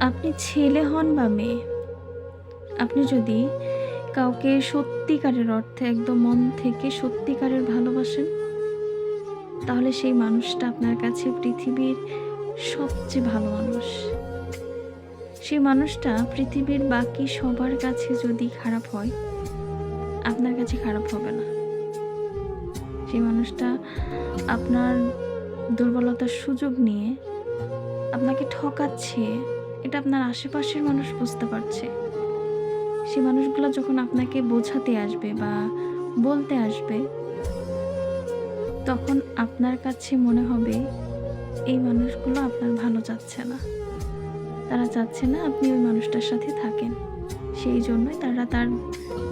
আপনি ছেলে হন বা মেয়ে, আপনি যদি কাউকে সত্যিকারের অর্থে একদম মন থেকে সত্যিকারের ভালোবাসেন, তাহলে সেই মানুষটা আপনার কাছে পৃথিবীর সবচেয়ে ভালো মানুষ। সেই মানুষটা পৃথিবীর বাকি সবার কাছে যদি খারাপ হয়, আপনার কাছে খারাপ হবে না। সেই মানুষটা আপনার দুর্বলতার সুযোগ নিয়ে আপনাকে ঠকাচ্ছে, এটা আপনার আশেপাশের মানুষ বুঝতে পারছে। সেই মানুষগুলো যখন আপনাকে বোঝাতে আসবে বা বলতে আসবে, তখন আপনার কাছে মনে হবে এই মানুষগুলো আপনার ভালো চাচ্ছে না। তারা চাচ্ছে না আপনি ওই মানুষটার সাথে থাকেন। সেই জন্যই তারা তার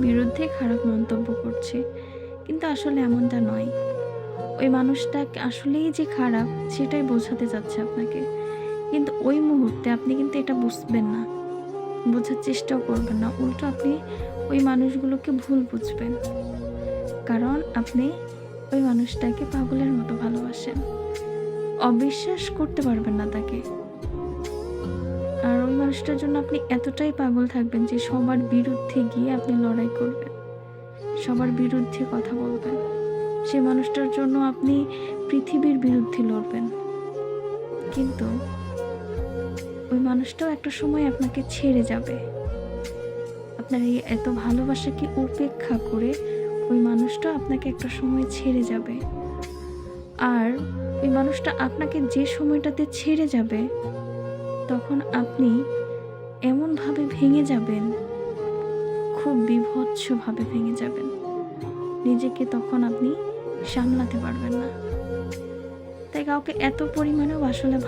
বিরুদ্ধে খারাপ মন্তব্য করছে। কিন্তু আসলে এমনটা নয়। ওই মানুষটা আসলেই যে খারাপ সেটাই বোঝাতে চাচ্ছে আপনাকে। কিন্তু ওই মুহূর্তে আপনি কিন্তু এটা বুঝবেন না। বোঝার চেষ্টাও করবেন না। উল্টো আপনি ওই মানুষগুলোকে ভুল বুঝবেন। কারণ আপনি ওই মানুষটাকে পাগলের মতো ভালোবাসেন। অবিশ্বাস করতে পারবেন না তাকে। আর ওই মানুষটার জন্য আপনি এতটাই পাগল থাকবেন যে সবার বিরুদ্ধে গিয়ে আপনি লড়াই করবেন। সবার বিরুদ্ধে কথা বলবেন। সেই মানুষটার জন্য আপনি পৃথিবীর বিরুদ্ধে লড়বেন। কিন্তু ওই মানুষটাও একটা সময় আপনাকে ছেড়ে যাবে। আপনার এই এত ভালোবাসাকে উপেক্ষা করে ওই মানুষটা আপনাকে একটা সময় ছেড়ে যাবে। আর ওই মানুষটা আপনাকে যে সময়টাতে ছেড়ে যাবে, তখন আপনি এমনভাবে ভেঙে যাবেন, খুব বীভৎসভাবে ভেঙে যাবেন। নিজেকে তখন আপনি সামলাতে পারবেন না। তাই কাউকে এত পরিমাণেও আসলে